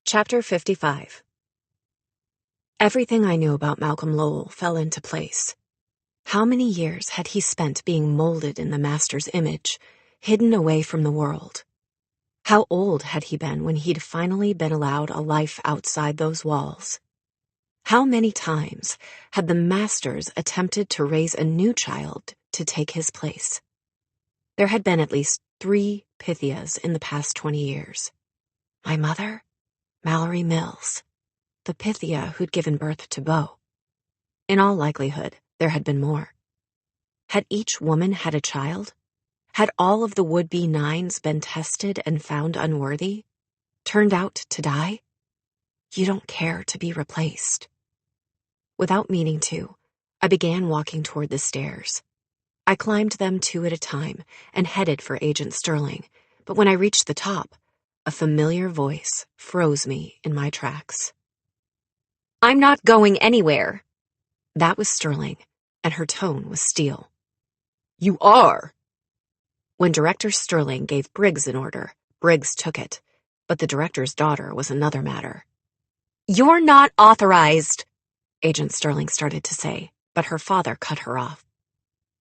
Chapter 55. Everything I knew about Malcolm Lowell fell into place. How many years had he spent being molded in the master's image, hidden away from the world? How old had he been when he'd finally been allowed a life outside those walls? How many times had the masters attempted to raise a new child to take his place? There had been at least 3 Pythias in the past 20 years. My mother, Mallory Mills, the Pythia who'd given birth to Bo. In all likelihood, there had been more. Had each woman had a child? Had all of the would-be 9s been tested and found unworthy? Turned out to die? You don't care to be replaced. Without meaning to, I began walking toward the stairs. I climbed them 2 at a time and headed for Agent Sterling, but when I reached the top, a familiar voice froze me in my tracks. "I'm not going anywhere." That was Sterling, and her tone was steel. "You are." When Director Sterling gave Briggs an order, Briggs took it, but the director's daughter was another matter. "You're not authorized," Agent Sterling started to say, but her father cut her off.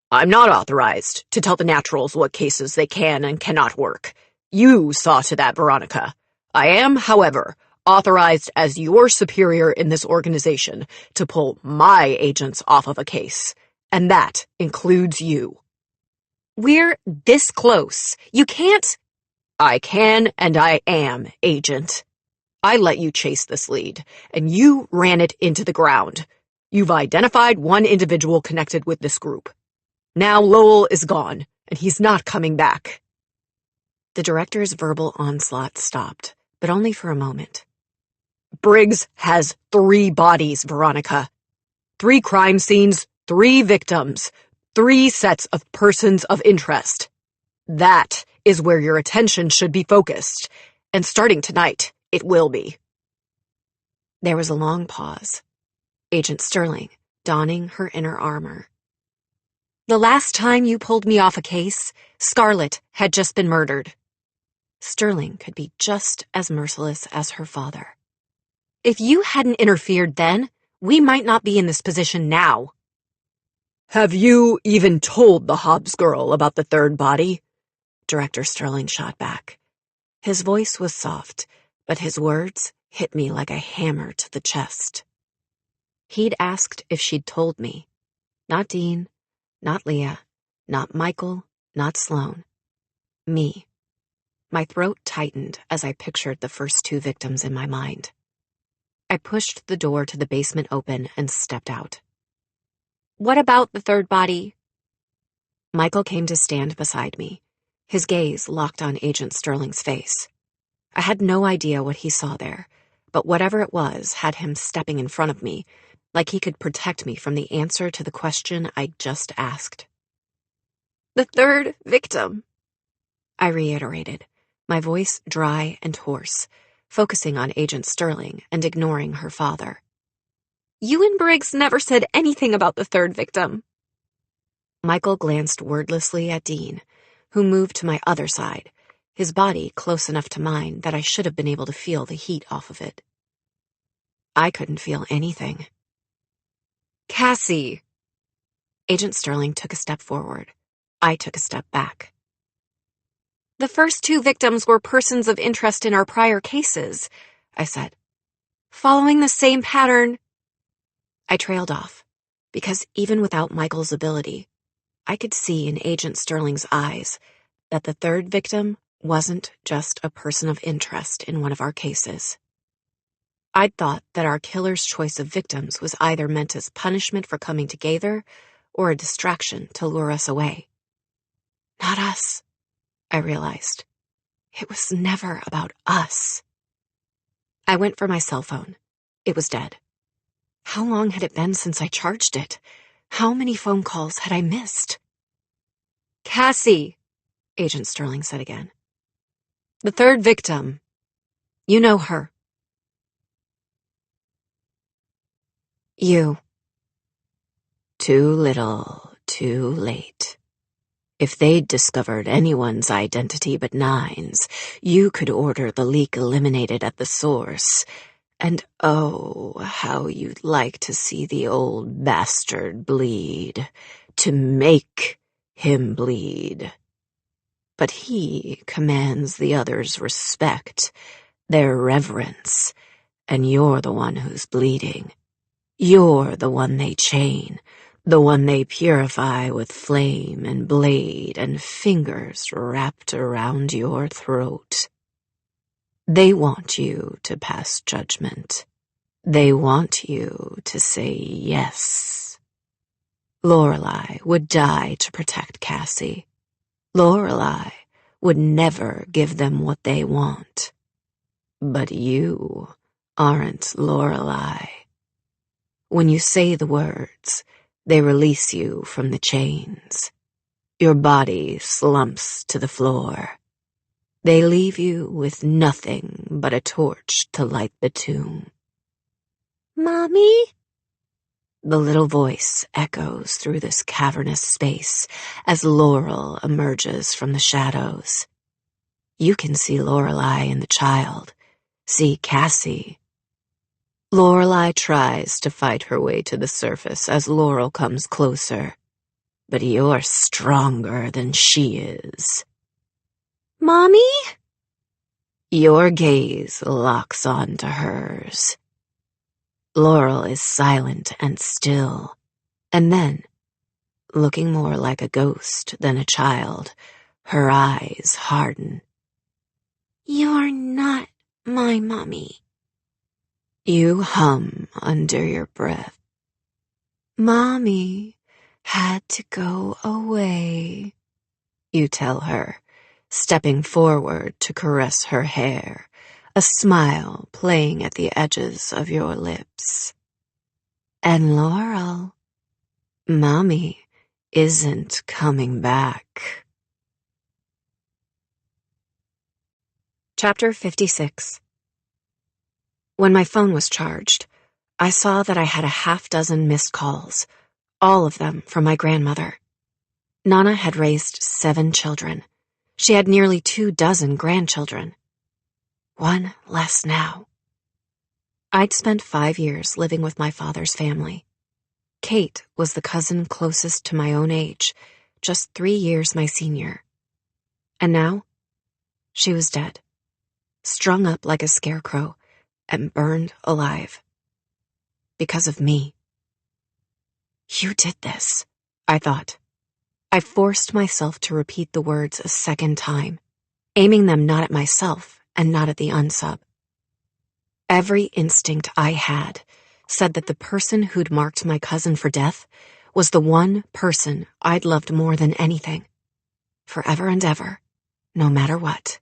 "I'm not authorized to tell the Naturals what cases they can and cannot work. You saw to that, Veronica. I am, however, authorized as your superior in this organization to pull my agents off of a case, and that includes you." "We're this close. You can't—" "I can and I am, Agent. I let you chase this lead, and you ran it into the ground. You've identified one individual connected with this group. Now Lowell is gone, and he's not coming back." The director's verbal onslaught stopped, but only for a moment. "Briggs has 3 bodies, Veronica. 3 crime scenes, 3 victims, 3 sets of persons of interest. That is where your attention should be focused, and starting tonight, it will be." There was a long pause. Agent Sterling, donning her inner armor. "The last time you pulled me off a case, Scarlett had just been murdered." Sterling could be just as merciless as her father. "If you hadn't interfered then, we might not be in this position now." "Have you even told the Hobbs girl about the 3rd body?" Director Sterling shot back. His voice was soft, but his words hit me like a hammer to the chest. He'd asked if she'd told me. Not Dean, not Leah, not Michael, not Sloan. Me. My throat tightened as I pictured the first 2 victims in my mind. I pushed the door to the basement open and stepped out. "What about the 3rd body?" Michael came to stand beside me, his gaze locked on Agent Sterling's face. I had no idea what he saw there, but whatever it was had him stepping in front of me, like he could protect me from the answer to the question I'd just asked. "The 3rd victim," I reiterated, my voice dry and hoarse, focusing on Agent Sterling and ignoring her father. "You and Briggs never said anything about the 3rd victim." Michael glanced wordlessly at Dean, who moved to my other side, his body close enough to mine that I should have been able to feel the heat off of it. I couldn't feel anything. "Cassie!" Agent Sterling took a step forward. I took a step back. "The first 2 victims were persons of interest in our prior cases," I said. "Following the same pattern—" I trailed off, because even without Michael's ability, I could see in Agent Sterling's eyes that the 3rd victim wasn't just a person of interest in one of our cases. I'd thought that our killer's choice of victims was either meant as punishment for coming together or a distraction to lure us away. Not us, I realized. It was never about us. I went for my cell phone. It was dead. How long had it been since I charged it? How many phone calls had I missed? "Cassie," Agent Sterling said again. "The 3rd victim. You know her." "You. Too little, too late." If they'd discovered anyone's identity but Nine's, you could order the leak eliminated at the source. And oh, how you'd like to see the old bastard bleed. To make him bleed. But he commands the others' respect, their reverence, and you're the one who's bleeding. You're the one they chain, the one they purify with flame and blade and fingers wrapped around your throat. They want you to pass judgment. They want you to say yes. Lorelei would die to protect Cassie. Lorelei would never give them what they want. But you aren't Lorelei. When you say the words, they release you from the chains. Your body slumps to the floor. They leave you with nothing but a torch to light the tomb. Mommy? The little voice echoes through this cavernous space as Laurel emerges from the shadows. You can see Lorelei in the child, see Cassie. Lorelei tries to fight her way to the surface as Laurel comes closer, but you're stronger than she is. Mommy? Your gaze locks onto hers. Laurel is silent and still, and then, looking more like a ghost than a child, her eyes harden. You're not my mommy. You hum under your breath. Mommy had to go away, you tell her, stepping forward to caress her hair, a smile playing at the edges of your lips. And Laurel, Mommy isn't coming back. Chapter 56. When my phone was charged, I saw that I had a half-dozen missed calls, all of them from my grandmother. Nana had raised 7 children. She had nearly 24 grandchildren. One less now. I'd spent 5 years living with my father's family. Kate was the cousin closest to my own age, just 3 years my senior. And now, she was dead, strung up like a scarecrow, and burned alive. Because of me. You did this, I thought. I forced myself to repeat the words a second time, aiming them not at myself and not at the unsub. Every instinct I had said that the person who'd marked my cousin for death was the one person I'd loved more than anything. Forever and ever, no matter what.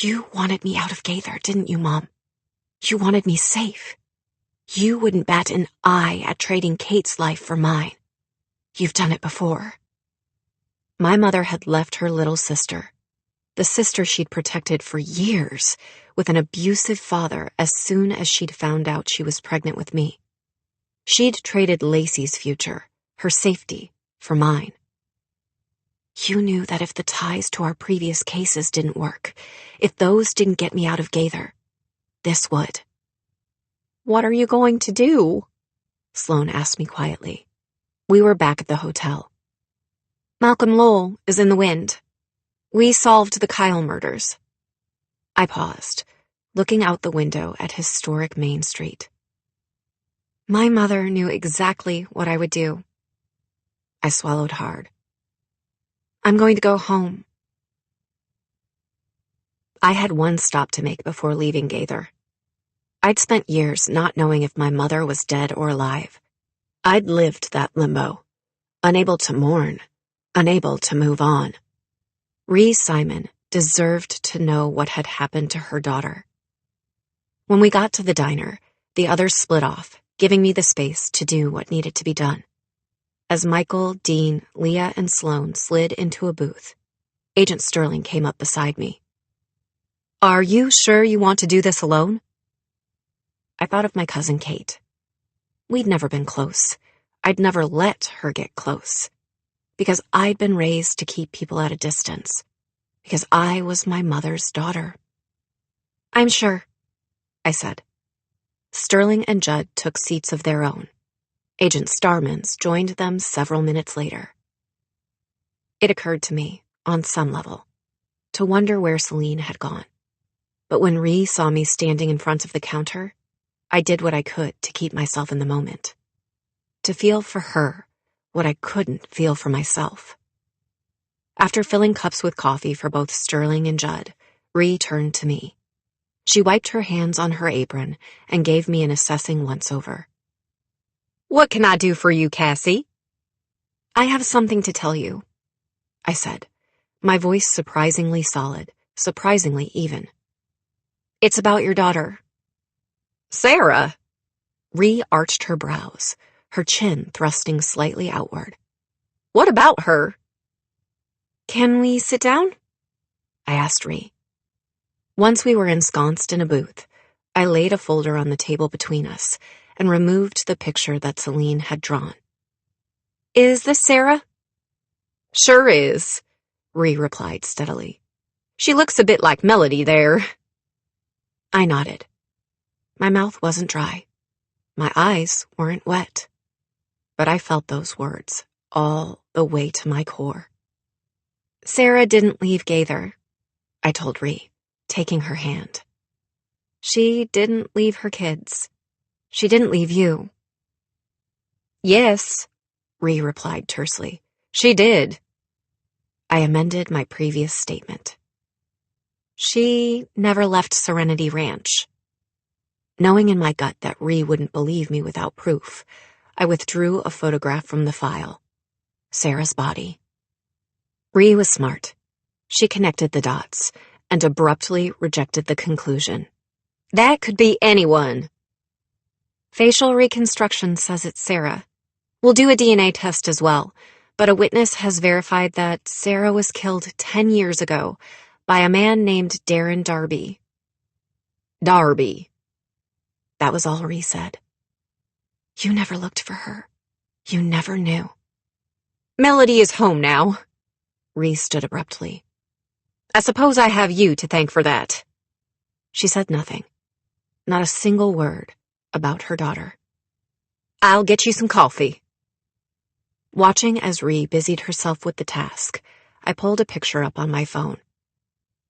You wanted me out of Gaither, didn't you, Mom? You wanted me safe. You wouldn't bat an eye at trading Kate's life for mine. You've done it before. My mother had left her little sister, the sister she'd protected for years, with an abusive father as soon as she'd found out she was pregnant with me. She'd traded Lacey's future, her safety, for mine. You knew that if the ties to our previous cases didn't work, if those didn't get me out of Gaither, this would. What are you going to do? Sloane asked me quietly. We were back at the hotel. Malcolm Lowell is in the wind. We solved the Kyle murders. I paused, looking out the window at historic Main Street. My mother knew exactly what I would do. I swallowed hard. I'm going to go home. I had one stop to make before leaving Gaither. I'd spent years not knowing if my mother was dead or alive. I'd lived that limbo, unable to mourn, unable to move on. Ree Simon deserved to know what had happened to her daughter. When we got to the diner, the others split off, giving me the space to do what needed to be done. As Michael, Dean, Leah, and Sloane slid into a booth, Agent Sterling came up beside me. Are you sure you want to do this alone? I thought of my cousin Kate. We'd never been close. I'd never let her get close. because I'd been raised to keep people at a distance, because I was my mother's daughter. "I'm sure," I said. Sterling and Judd took seats of their own. Agent Starmans joined them several minutes later. It occurred to me, on some level, to wonder where Celine had gone. But when Ree saw me standing in front of the counter, I did what I could to keep myself in the moment. To feel for her what I couldn't feel for myself. After filling cups with coffee for both Sterling and Judd, Ree turned to me. She wiped her hands on her apron and gave me an assessing once-over. "What can I do for you, Cassie?" "I have something to tell you," I said, my voice surprisingly solid, surprisingly even. "It's about your daughter." "Sarah?" Ree arched her brows, her chin thrusting slightly outward. "What about her?" "Can we sit down?" I asked Ree. Once we were ensconced in a booth, I laid a folder on the table between us and removed the picture that Celine had drawn. "Is this Sarah?" "Sure is," Ree replied steadily. "She looks a bit like Melody there." I nodded. My mouth wasn't dry. My eyes weren't wet. But I felt those words all the way to my core. "Sarah didn't leave Gaither," I told Ree, taking her hand. "She didn't leave her kids. She didn't leave you." "Yes," Ree replied tersely. "She did." I amended my previous statement. "She never left Serenity Ranch." Knowing in my gut that Ree wouldn't believe me without proof, I withdrew a photograph from the file. Sarah's body. Ree was smart. She connected the dots and abruptly rejected the conclusion. "That could be anyone." "Facial reconstruction says it's Sarah. We'll do a DNA test as well, but a witness has verified that Sarah was killed 10 years ago by a man named Darren Darby." "Darby." That was all Ree said. "You never looked for her. You never knew." "Melody is home now." Ree stood abruptly. "I suppose I have you to thank for that." She said nothing. Not a single word about her daughter. "I'll get you some coffee." Watching as Ree busied herself with the task, I pulled a picture up on my phone.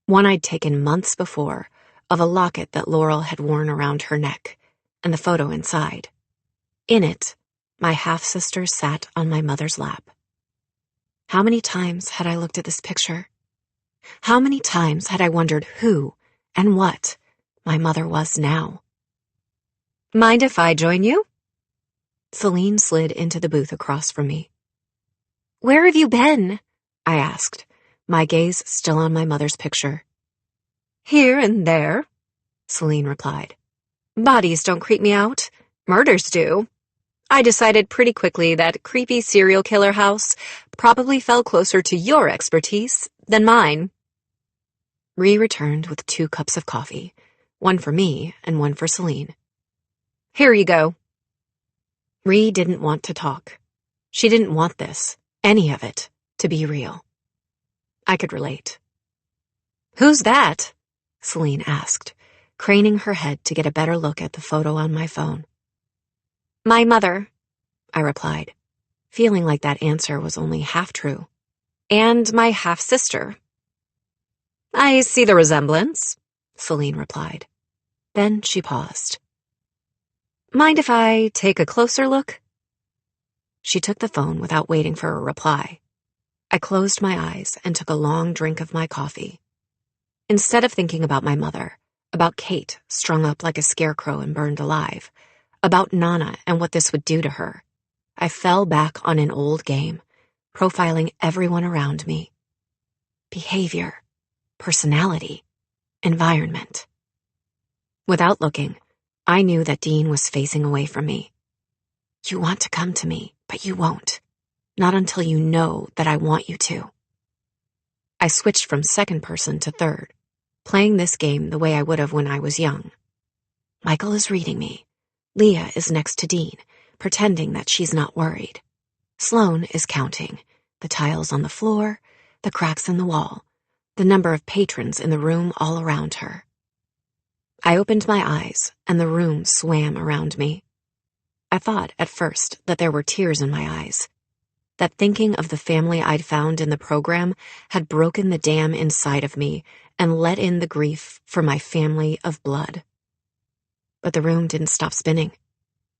One I'd taken months before of a locket that Laurel had worn around her neck, and the photo inside. In it, my half-sister sat on my mother's lap. How many times had I looked at this picture? How many times had I wondered who and what my mother was now? "Mind if I join you?" Celine slid into the booth across from me. "Where have you been?" I asked, my gaze still on my mother's picture. "Here and there," Celine replied. "Bodies don't creep me out. Murders do. I decided pretty quickly that creepy serial killer house probably fell closer to your expertise than mine." Ree returned with 2 cups of coffee, one for me and one for Celine. "Here you go." Ree didn't want to talk. She didn't want this, any of it, to be real. I could relate. "Who's that?" Celine asked, craning her head to get a better look at the photo on my phone. "My mother," I replied, feeling like that answer was only half true. "And my half-sister." "I see the resemblance," Celine replied. Then she paused. "Mind if I take a closer look?" She took the phone without waiting for a reply. I closed my eyes and took a long drink of my coffee. Instead of thinking about my mother, about Kate strung up like a scarecrow and burned alive, about Nana and what this would do to her, I fell back on an old game, profiling everyone around me. Behavior, personality, environment. Without looking, I knew that Dean was facing away from me. You want to come to me, but you won't. Not until you know that I want you to. I switched from second person to third, playing this game the way I would have when I was young. Michael is reading me. Leah is next to Dean, pretending that she's not worried. Sloane is counting. The tiles on the floor, the cracks in the wall, the number of patrons in the room all around her. I opened my eyes, and the room swam around me. I thought at first that there were tears in my eyes, that thinking of the family I'd found in the program had broken the dam inside of me and let in the grief for my family of blood. But the room didn't stop spinning.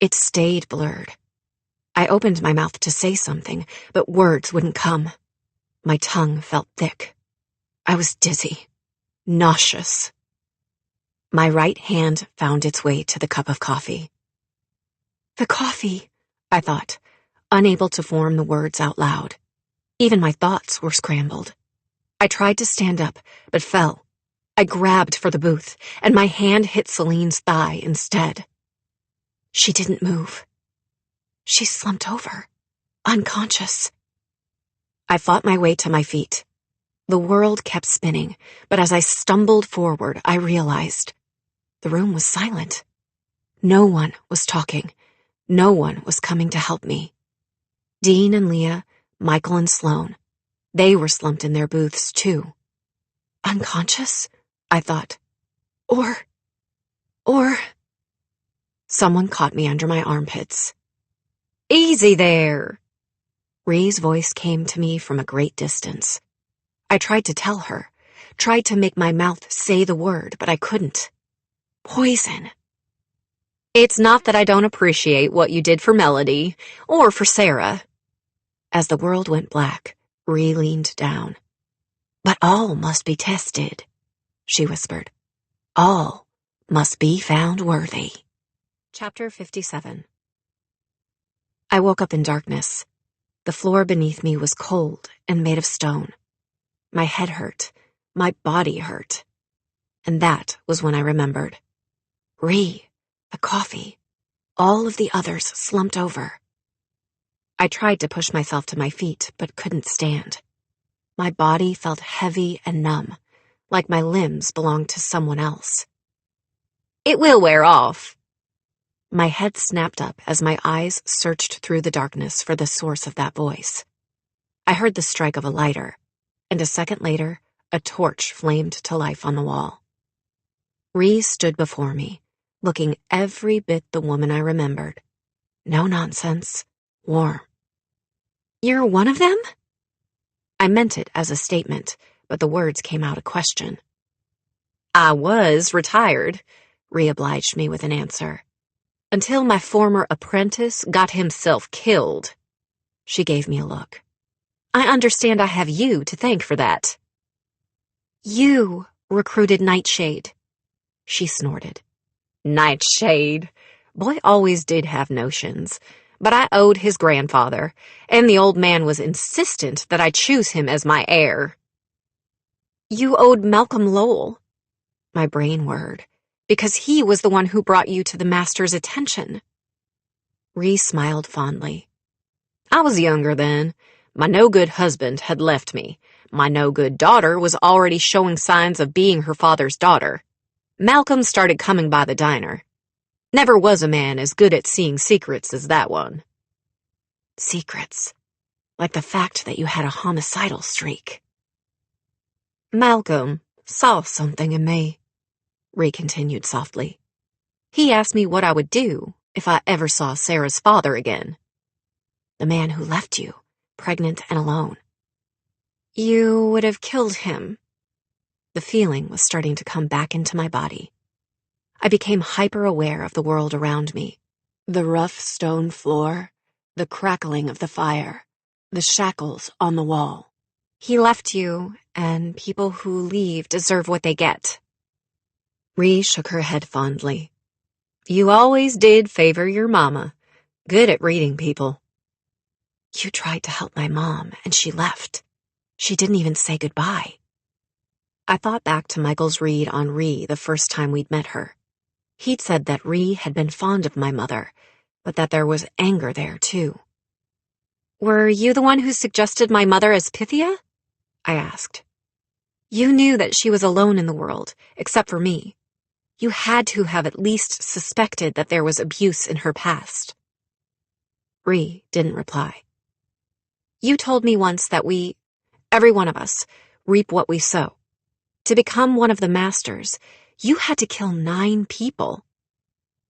It stayed blurred. I opened my mouth to say something, but words wouldn't come. My tongue felt thick. I was dizzy, nauseous. My right hand found its way to the cup of coffee. The coffee, I thought, unable to form the words out loud. Even my thoughts were scrambled. I tried to stand up, but fell. I grabbed for the booth, and my hand hit Celine's thigh instead. She didn't move. She slumped over, unconscious. I fought my way to my feet. The world kept spinning, but as I stumbled forward, I realized the room was silent. No one was talking. No one was coming to help me. Dean and Leah, Michael and Sloane, they were slumped in their booths too. Unconscious? I thought. Or... Someone caught me under my armpits. Easy there! Ree's voice came to me from a great distance. I tried to tell her, tried to make my mouth say the word, but I couldn't. Poison. It's not that I don't appreciate what you did for Melody, or for Sarah. As the world went black, Ree leaned down. But all must be tested, she whispered. All must be found worthy. Chapter 57. I woke up in darkness. The floor beneath me was cold and made of stone. My head hurt. My body hurt. And that was when I remembered. Ree, the coffee, all of the others slumped over. I tried to push myself to my feet, but couldn't stand. My body felt heavy and numb, like my limbs belonged to someone else. It will wear off. My head snapped up as my eyes searched through the darkness for the source of that voice. I heard the strike of a lighter, and a second later, a torch flamed to life on the wall. Ree stood before me, looking every bit the woman I remembered. No nonsense, warm. You're one of them? I meant it as a statement, but the words came out a question. I was retired, Ree obliged me with an answer. Until my former apprentice got himself killed. She gave me a look. I understand I have you to thank for that. You recruited Nightshade. She snorted. Nightshade. Boy always did have notions, but I owed his grandfather, and the old man was insistent that I choose him as my heir. You owed Malcolm Lowell. My brain whirred, because he was the one who brought you to the master's attention. Ree smiled fondly. I was younger then. My no-good husband had left me. My no-good daughter was already showing signs of being her father's daughter. Malcolm started coming by the diner. Never was a man as good at seeing secrets as that one. Secrets? Like the fact that you had a homicidal streak. Malcolm saw something in me, Ree continued softly. He asked me what I would do if I ever saw Sarah's father again. The man who left you, pregnant and alone. You would have killed him. The feeling was starting to come back into my body. I became hyper-aware of the world around me. The rough stone floor, the crackling of the fire, the shackles on the wall. He left you, and people who leave deserve what they get. Ree shook her head fondly. You always did favor your mama. Good at reading people. You tried to help my mom, and she left. She didn't even say goodbye. I thought back to Michael's read on Ree the first time we'd met her. He'd said that Ree had been fond of my mother, but that there was anger there, too. Were you the one who suggested my mother as Pythia? I asked. You knew that she was alone in the world, except for me. You had to have at least suspected that there was abuse in her past. Ree didn't reply. You told me once that every one of us, reap what we sow. To become one of the masters, you had to kill 9 people.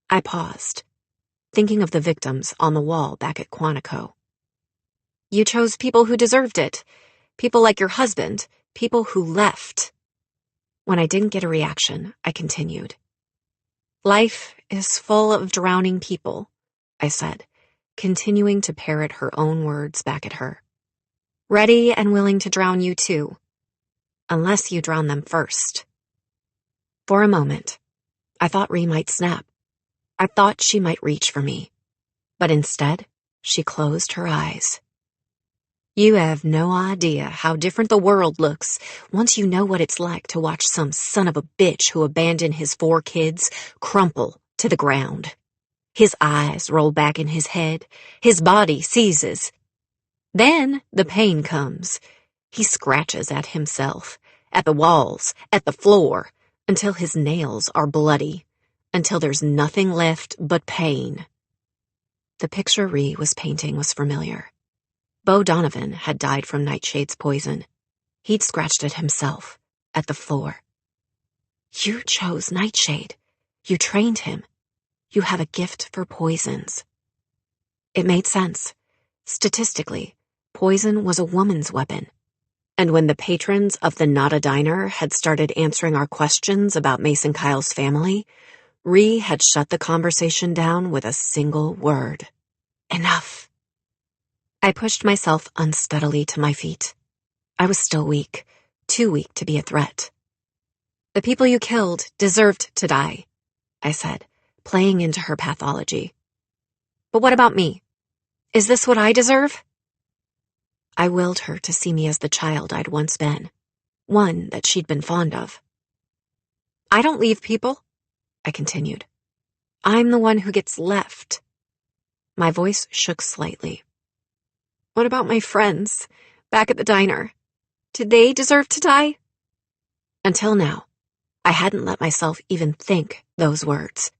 I paused, thinking of the victims on the wall back at Quantico. You chose people who deserved it. People like your husband. People who left. When I didn't get a reaction, I continued. Life is full of drowning people, I said, continuing to parrot her own words back at her. Ready and willing to drown you too. Unless you drown them first. For a moment, I thought Ree might snap. I thought she might reach for me. But instead, she closed her eyes. You have no idea how different the world looks once you know what it's like to watch some son of a bitch who abandoned his 4 kids crumple to the ground. His eyes roll back in his head. His body seizes. Then the pain comes. He scratches at himself, at the walls, at the floor, until his nails are bloody, until there's nothing left but pain. The picture Ree was painting was familiar. Bo Donovan had died from Nightshade's poison. He'd scratched at himself, at the floor. You chose Nightshade. You trained him. You have a gift for poisons. It made sense. Statistically, poison was a woman's weapon. And when the patrons of the Nada Diner had started answering our questions about Mason Kyle's family, Ree had shut the conversation down with a single word. Enough. I pushed myself unsteadily to my feet. I was still weak, too weak to be a threat. The people you killed deserved to die, I said, playing into her pathology. But what about me? Is this what I deserve? I willed her to see me as the child I'd once been, one that she'd been fond of. I don't leave people, I continued. I'm the one who gets left. My voice shook slightly. What about my friends, back at the diner? Did they deserve to die? Until now, I hadn't let myself even think those words.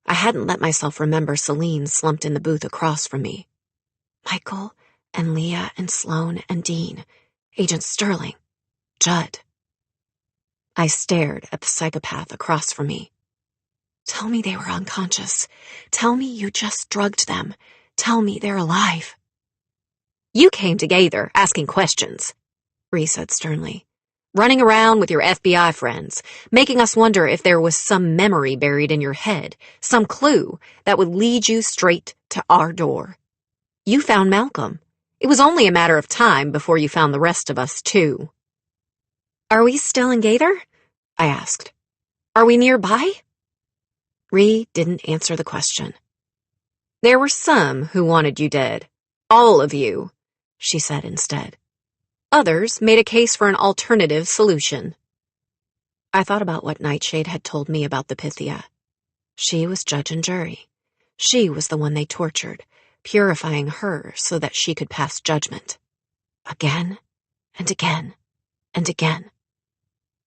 I hadn't let myself remember Celine slumped in the booth across from me. Michael and Leah and Sloan and Dean, Agent Sterling, Judd. I stared at the psychopath across from me. Tell me they were unconscious. Tell me you just drugged them. Tell me they're alive. You came to Gaither asking questions, Ree said sternly. Running around with your FBI friends, making us wonder if there was some memory buried in your head, some clue that would lead you straight to our door. You found Malcolm. It was only a matter of time before you found the rest of us, too. Are we still in Gaither? I asked. Are we nearby? Ree didn't answer the question. There were some who wanted you dead. All of you, she said instead. Others made a case for an alternative solution. I thought about what Nightshade had told me about the Pythia. She was judge and jury. She was the one they tortured, purifying her so that she could pass judgment. Again and again and again.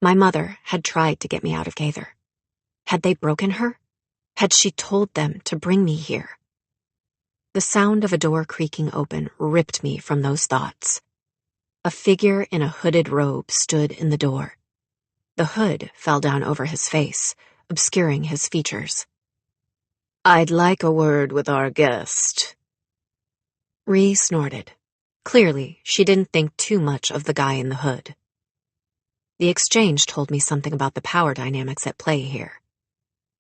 My mother had tried to get me out of Gaither. Had they broken her? Had she told them to bring me here? The sound of a door creaking open ripped me from those thoughts. A figure in a hooded robe stood in the door. The hood fell down over his face, obscuring his features. I'd like a word with our guest. Ree snorted. Clearly, she didn't think too much of the guy in the hood. The exchange told me something about the power dynamics at play here.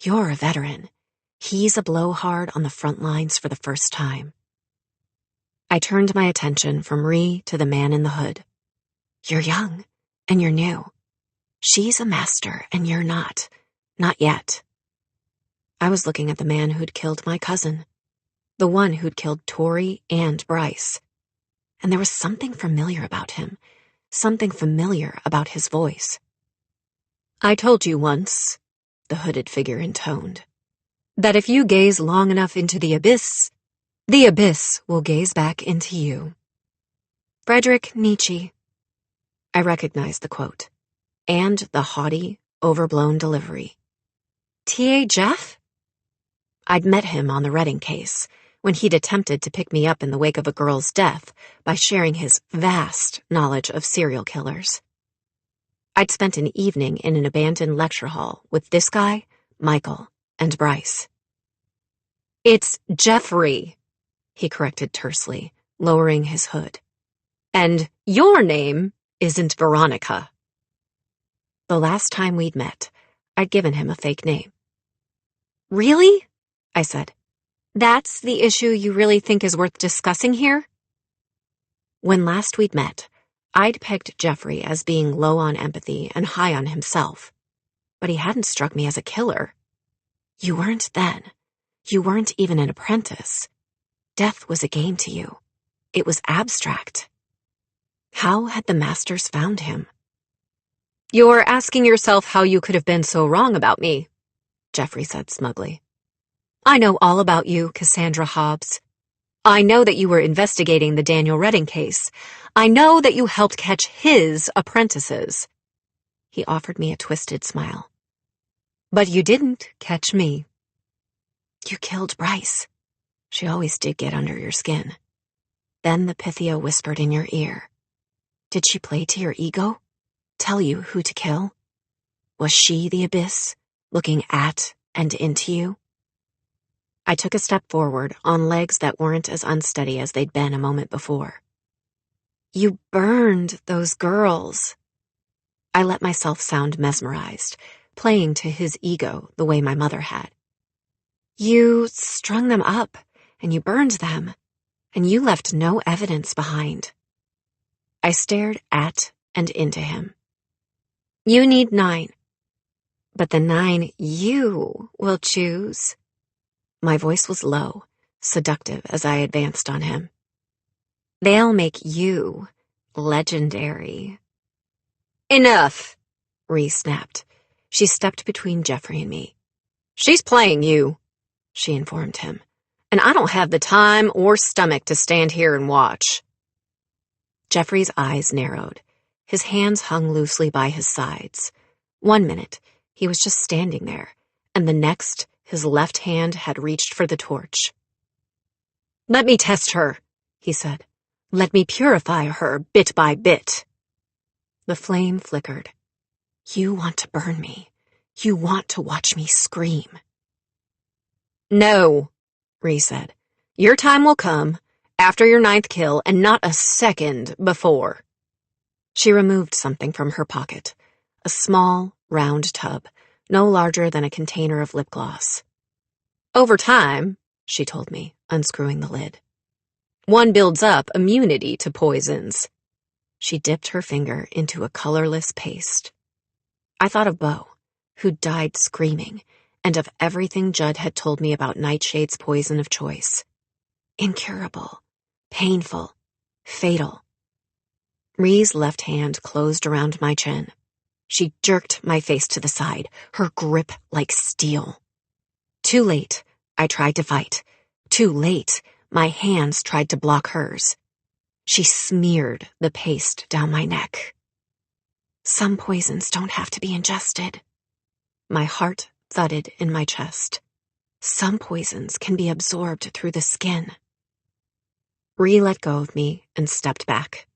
You're a veteran. He's a blowhard on the front lines for the first time. I turned my attention from Ree to the man in the hood. You're young, and you're new. She's a master, and you're not. Not yet. I was looking at the man who'd killed my cousin. The one who'd killed Tori and Bryce. And there was something familiar about him. Something familiar about his voice. I told you once, the hooded figure intoned, that if you gaze long enough into the abyss will gaze back into you. Friedrich Nietzsche. I recognized the quote, and the haughty, overblown delivery. T.A. Jeff? I'd met him on the Redding case, when he'd attempted to pick me up in the wake of a girl's death by sharing his vast knowledge of serial killers. I'd spent an evening in an abandoned lecture hall with this guy, Michael, and Bryce. "It's Jeffrey," he corrected tersely, lowering his hood. "And your name isn't Veronica." The last time we'd met, I'd given him a fake name. "Really?" I said. "That's the issue you really think is worth discussing here?" When last we'd met, I'd pegged Jeffrey as being low on empathy and high on himself, but he hadn't struck me as a killer. You weren't then. You weren't even an apprentice. Death was a game to you. It was abstract. How had the masters found him? "You're asking yourself how you could have been so wrong about me," Jeffrey said smugly. "I know all about you, Cassandra Hobbs. I know that you were investigating the Daniel Redding case. I know that you helped catch his apprentices." He offered me a twisted smile. "But you didn't catch me." "You killed Bryce. She always did get under your skin." Then the Pythia whispered in your ear. "Did she play to your ego? Tell you who to kill? Was she the abyss, looking at and into you?" I took a step forward on legs that weren't as unsteady as they'd been a moment before. "You burned those girls." I let myself sound mesmerized, playing to his ego the way my mother had. "You strung them up, and you burned them, and you left no evidence behind." I stared at and into him. "You need 9. But the 9 you will choose." My voice was low, seductive as I advanced on him. "They'll make you legendary." "Enough," Ree snapped. She stepped between Jeffrey and me. "She's playing you," she informed him, "and I don't have the time or stomach to stand here and watch." Jeffrey's eyes narrowed. His hands hung loosely by his sides. 1 minute, he was just standing there, and the next, his left hand had reached for the torch. "Let me test her," he said. "Let me purify her bit by bit." The flame flickered. "You want to burn me. You want to watch me scream." "No," Ree said. "Your time will come, after your 9th kill, and not a second before." She removed something from her pocket, a small, round tub, no larger than a container of lip gloss. "Over time," she told me, unscrewing the lid, "one builds up immunity to poisons." She dipped her finger into a colorless paste. I thought of Beau, who died screaming, and of everything Judd had told me about Nightshade's poison of choice. Incurable, painful, fatal. Ree's left hand closed around my chin. She jerked my face to the side, her grip like steel. Too late, I tried to fight. Too late, my hands tried to block hers. She smeared the paste down my neck. Some poisons don't have to be ingested. My heart thudded in my chest. Some poisons can be absorbed through the skin. Ree let go of me and stepped back.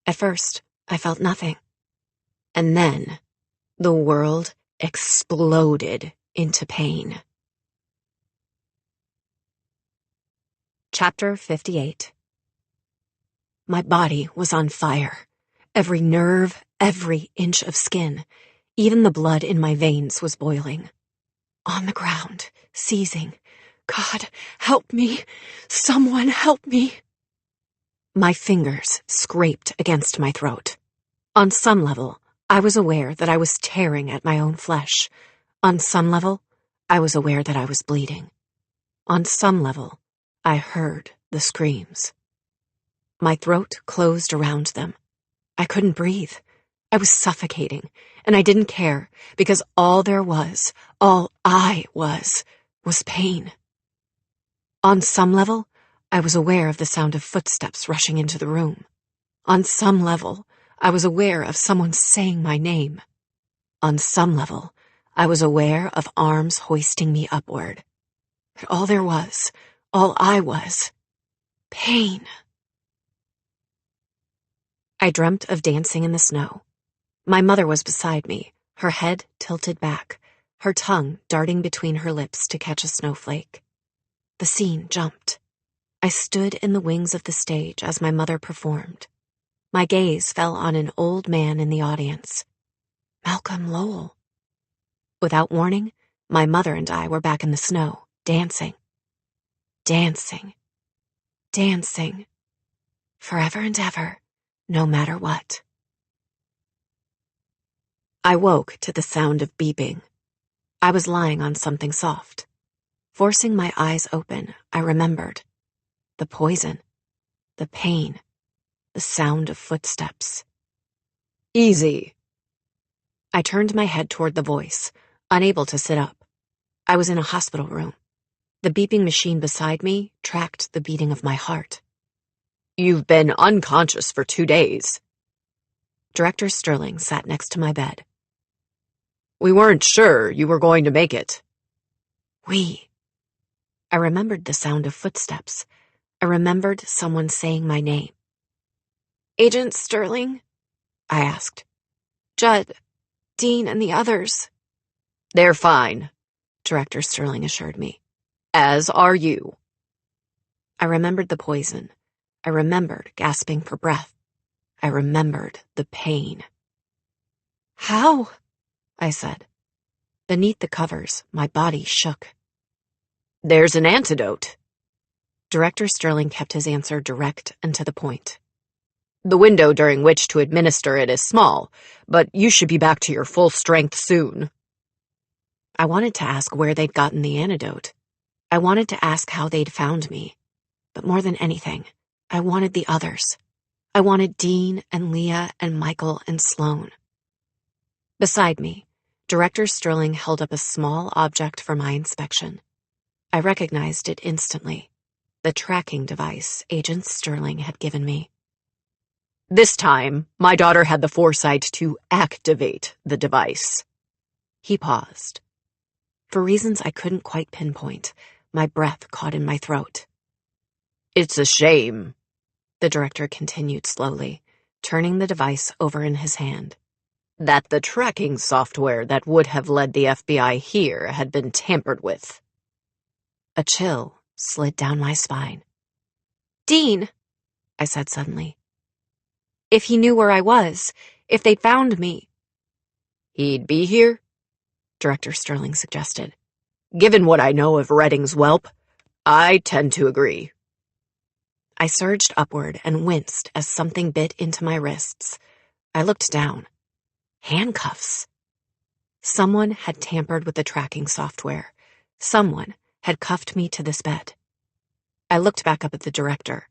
At first, I felt nothing. And then, the world exploded into pain. Chapter 58. My body was on fire. Every nerve, every inch of skin, even the blood in my veins was boiling. On the ground, seizing. God, help me! Someone help me! My fingers scraped against my throat. On some level, I was aware that I was tearing at my own flesh. On some level, I was aware that I was bleeding. On some level, I heard the screams. My throat closed around them. I couldn't breathe. I was suffocating, and I didn't care, because all there was, all I was pain. On some level, I was aware of the sound of footsteps rushing into the room. On some level, I was aware of someone saying my name. On some level, I was aware of arms hoisting me upward. But all there was, All I was. Pain. I dreamt of dancing in the snow. My mother was beside me, her head tilted back, her tongue darting between her lips to catch a snowflake. The scene jumped. I stood in the wings of the stage as my mother performed. My gaze fell on an old man in the audience. Malcolm Lowell. Without warning, my mother and I were back in the snow, dancing. Dancing. Dancing. Forever and ever, no matter what. I woke to the sound of beeping. I was lying on something soft. Forcing my eyes open, I remembered. The poison. The pain. The sound of footsteps. Easy. I turned my head toward the voice, unable to sit up. I was in a hospital room. The beeping machine beside me tracked the beating of my heart. You've been unconscious for 2 days. Director Sterling sat next to my bed. We weren't sure you were going to make it. We. I remembered the sound of footsteps. I remembered someone saying my name. Agent Sterling? I asked. Judd, Dean, and the others. They're fine, Director Sterling assured me. As are you. I remembered the poison. I remembered gasping for breath. I remembered the pain. How? I said. Beneath the covers, my body shook. There's an antidote. Director Sterling kept his answer direct and to the point. The window during which to administer it is small, but you should be back to your full strength soon. I wanted to ask where they'd gotten the antidote. I wanted to ask how they'd found me. But more than anything, I wanted the others. I wanted Dean and Leah and Michael and Sloan. Beside me, Director Sterling held up a small object for my inspection. I recognized it instantly. The tracking device Agent Sterling had given me. This time, my daughter had the foresight to activate the device. He paused. For reasons I couldn't quite pinpoint, my breath caught in my throat. It's a shame, the director continued slowly, turning the device over in his hand, that the tracking software that would have led the FBI here had been tampered with. A chill slid down my spine. Dean, I said suddenly. If he knew where I was, if they'd found me. He'd be here? Director Sterling suggested. Given what I know of Redding's whelp, I tend to agree. I surged upward and winced as something bit into my wrists. I looked down. Handcuffs. Someone had tampered with the tracking software. Someone had cuffed me to this bed. I looked back up at the director.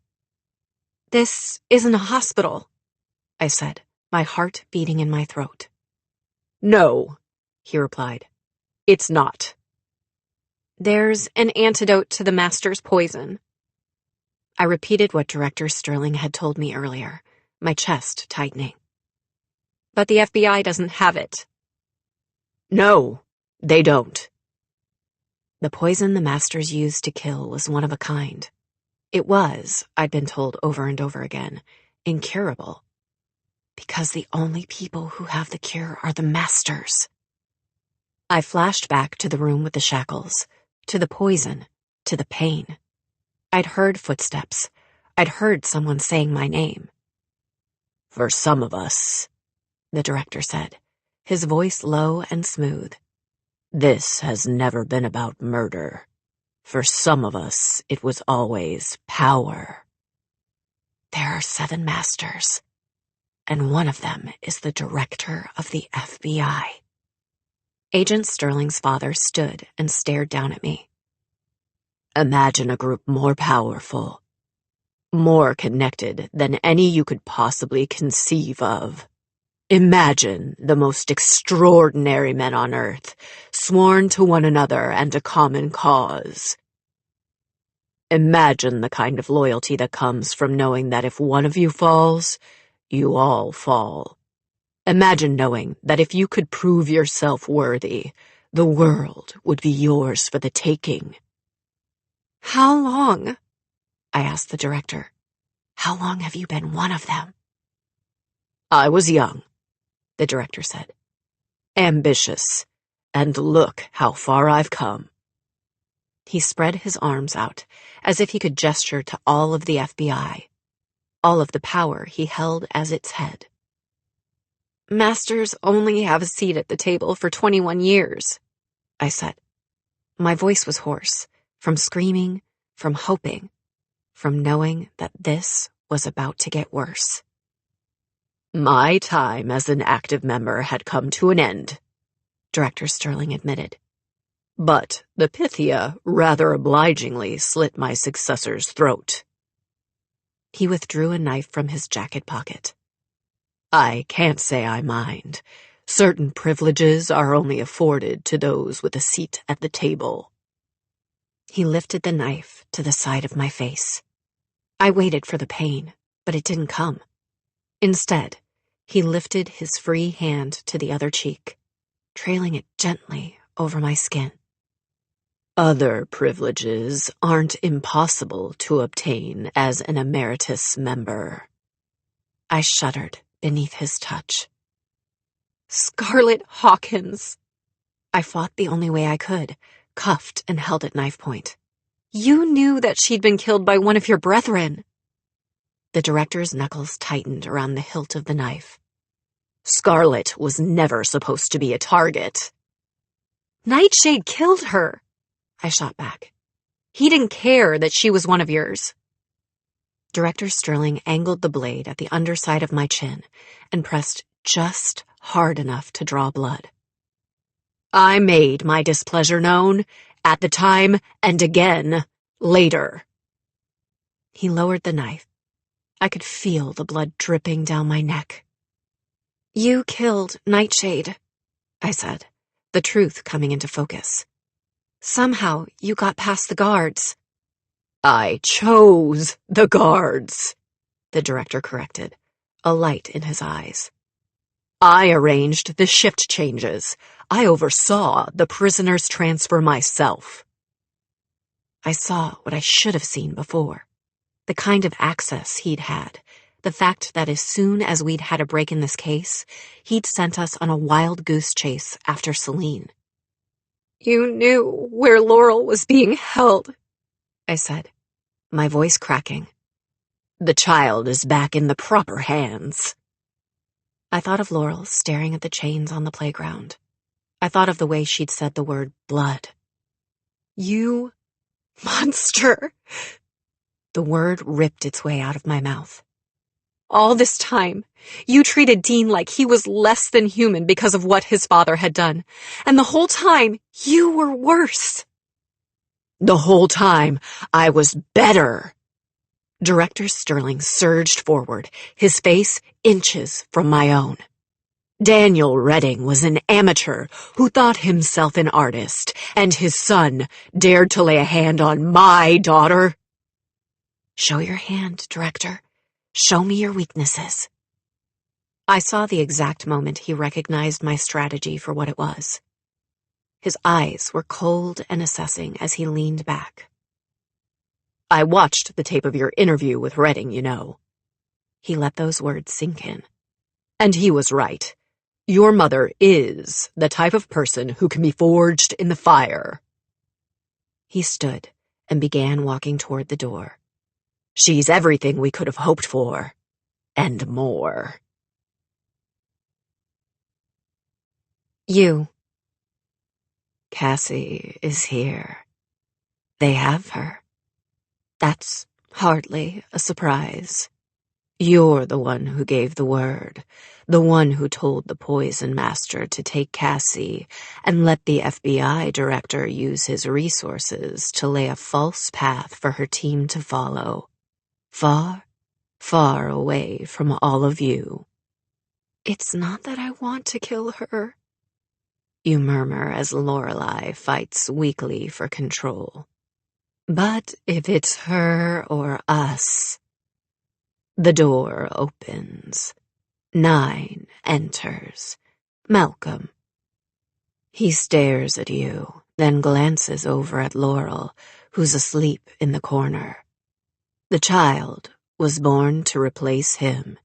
This isn't a hospital, I said, my heart beating in my throat. No, he replied. It's not. There's an antidote to the master's poison. I repeated what Director Sterling had told me earlier, my chest tightening. But the FBI doesn't have it. No, they don't. The poison the masters used to kill was one of a kind. It was, I'd been told over and over again, incurable. Because the only people who have the cure are the masters. I flashed back to the room with the shackles, to the poison, to the pain. I'd heard footsteps. I'd heard someone saying my name. For some of us, the director said, his voice low and smooth. This has never been about murder. For some of us, it was always power. There are 7 masters, and one of them is the director of the FBI. Agent Sterling's father stood and stared down at me. Imagine a group more powerful, more connected than any you could possibly conceive of. Imagine the most extraordinary men on Earth, sworn to one another and a common cause. Imagine the kind of loyalty that comes from knowing that if one of you falls, you all fall. Imagine knowing that if you could prove yourself worthy, the world would be yours for the taking. How long? I asked the director. How long have you been one of them? I was young, the director said. Ambitious. And look how far I've come. He spread his arms out, as if he could gesture to all of the FBI, all of the power he held as its head. Masters only have a seat at the table for 21 years, I said. My voice was hoarse, from screaming, from hoping, from knowing that this was about to get worse. My time as an active member had come to an end, Director Sterling admitted. But the Pythia rather obligingly slit my successor's throat. He withdrew a knife from his jacket pocket. I can't say I mind. Certain privileges are only afforded to those with a seat at the table. He lifted the knife to the side of my face. I waited for the pain, but it didn't come. Instead, he lifted his free hand to the other cheek, trailing it gently over my skin. Other privileges aren't impossible to obtain as an emeritus member. I shuddered beneath his touch. Scarlett Hawkins! I fought the only way I could, cuffed and held at knife point. You knew that she'd been killed by one of your brethren. The director's knuckles tightened around the hilt of the knife. Scarlett was never supposed to be a target. Nightshade killed her, I shot back. He didn't care that she was one of yours. Director Sterling angled the blade at the underside of my chin and pressed just hard enough to draw blood. I made my displeasure known, at the time and again, later. He lowered the knife. I could feel the blood dripping down my neck. You killed Nightshade, I said, the truth coming into focus. Somehow you got past the guards. I chose the guards, the director corrected, a light in his eyes. I arranged the shift changes. I oversaw the prisoner's transfer myself. I saw what I should have seen before. The kind of access he'd had. The fact that as soon as we'd had a break in this case, he'd sent us on a wild goose chase after Celine. You knew where Laurel was being held, I said, my voice cracking. The child is back in the proper hands. I thought of Laurel staring at the chains on the playground. I thought of the way she'd said the word blood. You monster! The word ripped its way out of my mouth. All this time, you treated Dean like he was less than human because of what his father had done. And the whole time, you were worse. The whole time, I was better. Director Sterling surged forward, his face inches from my own. Daniel Redding was an amateur who thought himself an artist, and his son dared to lay a hand on my daughter. Show your hand, Director. Show me your weaknesses. I saw the exact moment he recognized my strategy for what it was. His eyes were cold and assessing as he leaned back. I watched the tape of your interview with Redding, you know. He let those words sink in. And he was right. Your mother is the type of person who can be forged in the fire. He stood and began walking toward the door. She's everything we could have hoped for, and more. You. Cassie is here. They have her. That's hardly a surprise. You're the one who gave the word, the one who told the Poison Master to take Cassie and let the FBI director use his resources to lay a false path for her team to follow. Far, far away from all of you. It's not that I want to kill her, you murmur as Lorelei fights weakly for control. But if it's her or us... The door opens. 9 enters. Malcolm. He stares at you, then glances over at Laurel, who's asleep in the corner. The child was born to replace him.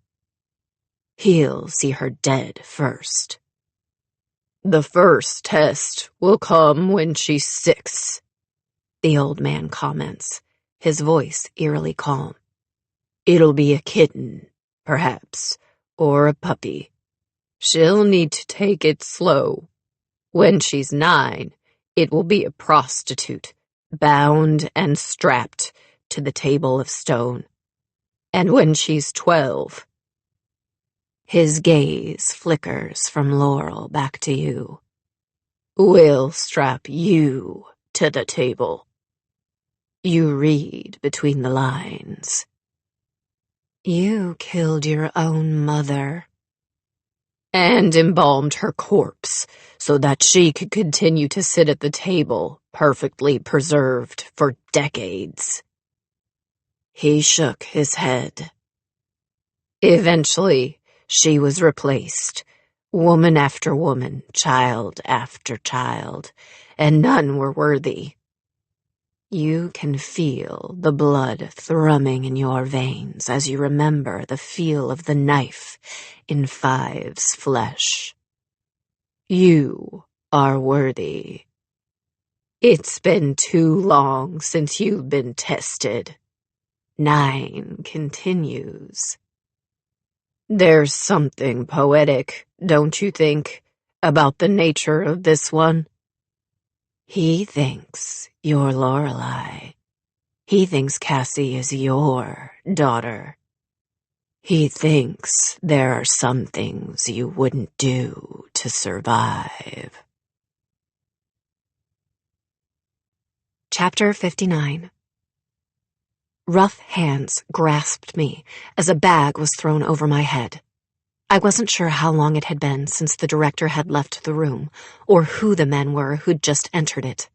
He'll see her dead first. The first test will come when she's 6, the old man comments, his voice eerily calm. It'll be a kitten, perhaps, or a puppy. She'll need to take it slow. When she's 9, it will be a prostitute, bound and strapped to the table of stone. And when she's 12... His gaze flickers from Laurel back to you. We'll strap you to the table. You read between the lines. You killed your own mother. And embalmed her corpse so that she could continue to sit at the table, perfectly preserved for decades. He shook his head. Eventually, she was replaced, woman after woman, child after child, and none were worthy. You can feel the blood thrumming in your veins as you remember the feel of the knife in Five's flesh. You are worthy. It's been too long since you've been tested. 9 continues. There's something poetic, don't you think, about the nature of this one? He thinks you're Lorelei. He thinks Cassie is your daughter. He thinks there are some things you wouldn't do to survive. Chapter 59. Rough hands grasped me as a bag was thrown over my head. I wasn't sure how long it had been since the director had left the room, or who the men were who'd just entered it.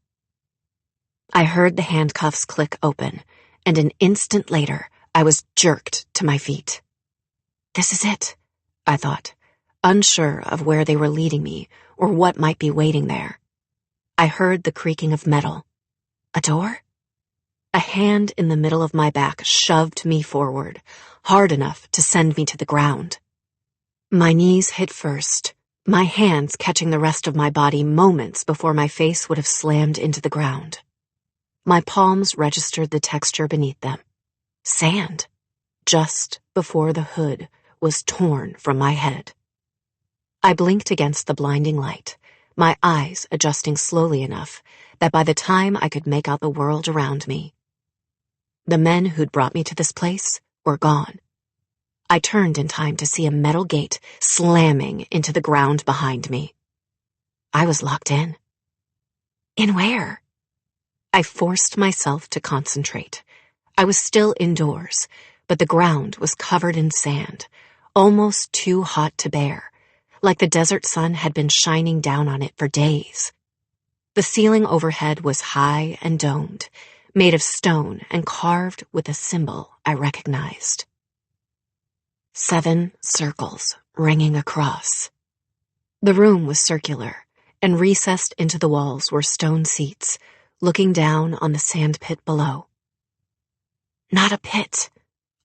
I heard the handcuffs click open, and an instant later, I was jerked to my feet. This is it, I thought, unsure of where they were leading me or what might be waiting there. I heard the creaking of metal. A door? A hand in the middle of my back shoved me forward, hard enough to send me to the ground. My knees hit first, my hands catching the rest of my body moments before my face would have slammed into the ground. My palms registered the texture beneath them. Sand, just before the hood was torn from my head. I blinked against the blinding light, my eyes adjusting slowly enough that by the time I could make out the world around me, the men who'd brought me to this place were gone. I turned in time to see a metal gate slamming into the ground behind me. I was locked in. In where? I forced myself to concentrate. I was still indoors, but the ground was covered in sand, almost too hot to bear, like the desert sun had been shining down on it for days. The ceiling overhead was high and domed, made of stone and carved with a symbol I recognized. 7 circles ringing across. The room was circular, and recessed into the walls were stone seats, looking down on the sand pit below. Not a pit,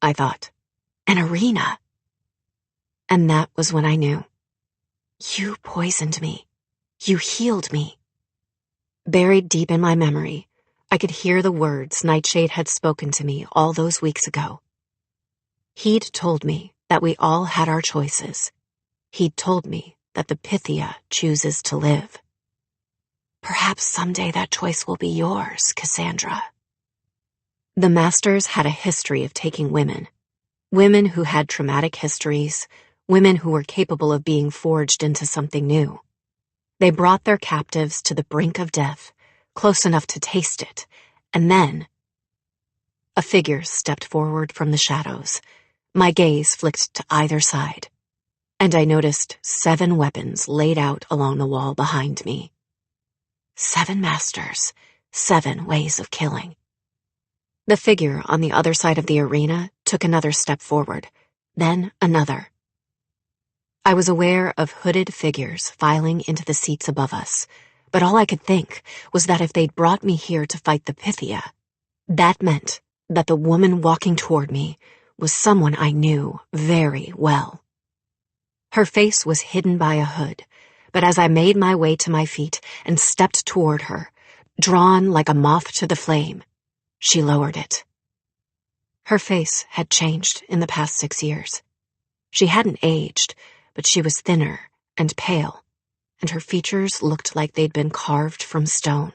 I thought. An arena. And that was when I knew. You poisoned me. You healed me. Buried deep in my memory, I could hear the words Nightshade had spoken to me all those weeks ago. He'd told me that we all had our choices. He'd told me that the Pythia chooses to live. Perhaps someday that choice will be yours, Cassandra. The Masters had a history of taking women who had traumatic histories, women who were capable of being forged into something new. They brought their captives to the brink of death, close enough to taste it, and then... A figure stepped forward from the shadows. My gaze flicked to either side, and I noticed 7 weapons laid out along the wall behind me. 7 masters, 7 ways of killing. The figure on the other side of the arena took another step forward, then another. I was aware of hooded figures filing into the seats above us, but all I could think was that if they'd brought me here to fight the Pythia, That meant that the woman walking toward me was someone I knew very well. Her face was hidden by a hood, but as I made my way to my feet and stepped toward her, drawn like a moth to the flame, she lowered it. Her face had changed in the past 6 years. She hadn't aged, but she was thinner and pale, and her features looked like they'd been carved from stone.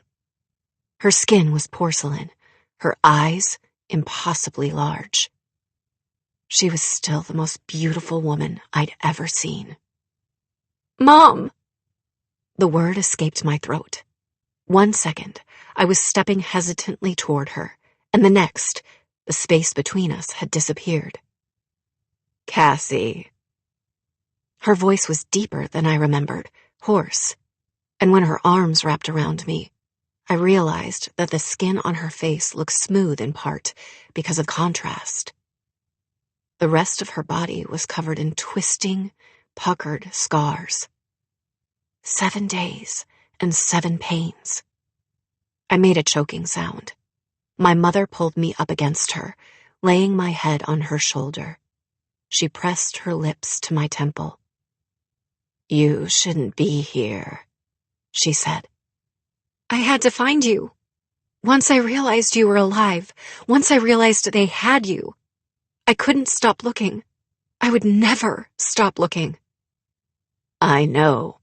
Her skin was porcelain, her eyes impossibly large. She was still the most beautiful woman I'd ever seen. "Mom!" The word escaped my throat. 1 second, I was stepping hesitantly toward her, and the next, the space between us had disappeared. "Cassie." Her voice was deeper than I remembered, hoarse, and when her arms wrapped around me, I realized that the skin on her face looked smooth in part because of contrast. The rest of her body was covered in twisting, puckered scars. 7 days and 7 pains. I made a choking sound. My mother pulled me up against her, laying my head on her shoulder. She pressed her lips to my temple. "You shouldn't be here," she said. "I had to find you. Once I realized you were alive, once I realized they had you, I couldn't stop looking. I would never stop looking." "I know."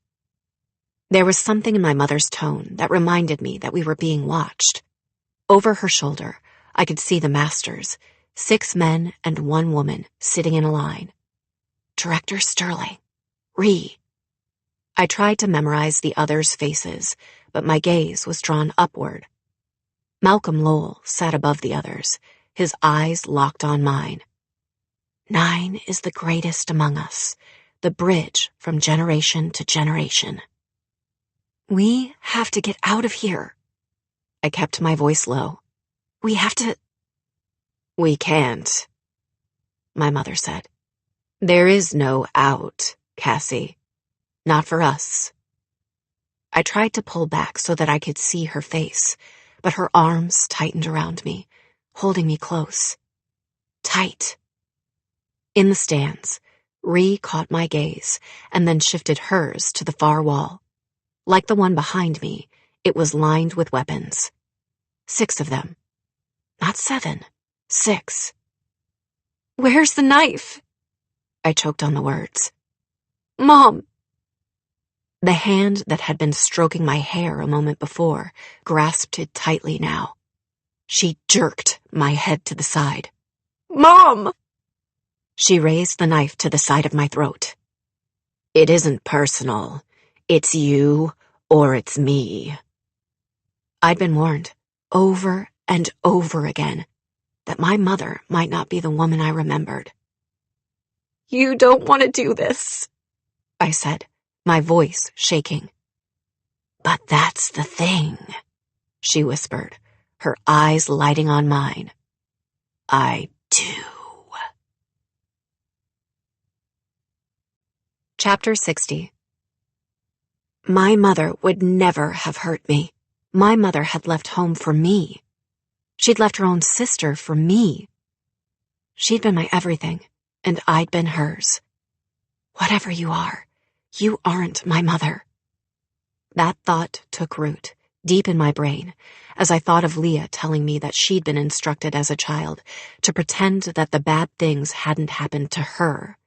There was something in my mother's tone that reminded me that we were being watched. Over her shoulder, I could see the masters, 6 men and 1 woman sitting in a line. Director Sterling. Ree. I tried to memorize the others' faces, but my gaze was drawn upward. Malcolm Lowell sat above the others, his eyes locked on mine. 9 is the greatest among us, the bridge from generation to generation. "We have to get out of here." I kept my voice low. "We have to—" "We can't," my mother said. "There is no out, Cassie. Not for us." I tried to pull back so that I could see her face, but her arms tightened around me, holding me close. Tight. In the stands, Ree caught my gaze and then shifted hers to the far wall. Like the one behind me, it was lined with weapons. 6 of them. Not 7. 6. "Where's the knife?" I choked on the words. "Mom!" The hand that had been stroking my hair a moment before grasped it tightly now. She jerked my head to the side. "Mom!" She raised the knife to the side of my throat. "It isn't personal. It's you or it's me." I'd been warned, over and over again, that my mother might not be the woman I remembered. "You don't want to do this," I said, my voice shaking. "But that's the thing," she whispered, her eyes lighting on mine. "I do." Chapter 60. My mother would never have hurt me. My mother had left home for me. She'd left her own sister for me. She'd been my everything, and I'd been hers. Whatever you are, you aren't my mother. That thought took root, deep in my brain, as I thought of Leah telling me that she'd been instructed as a child to pretend that the bad things hadn't happened to her,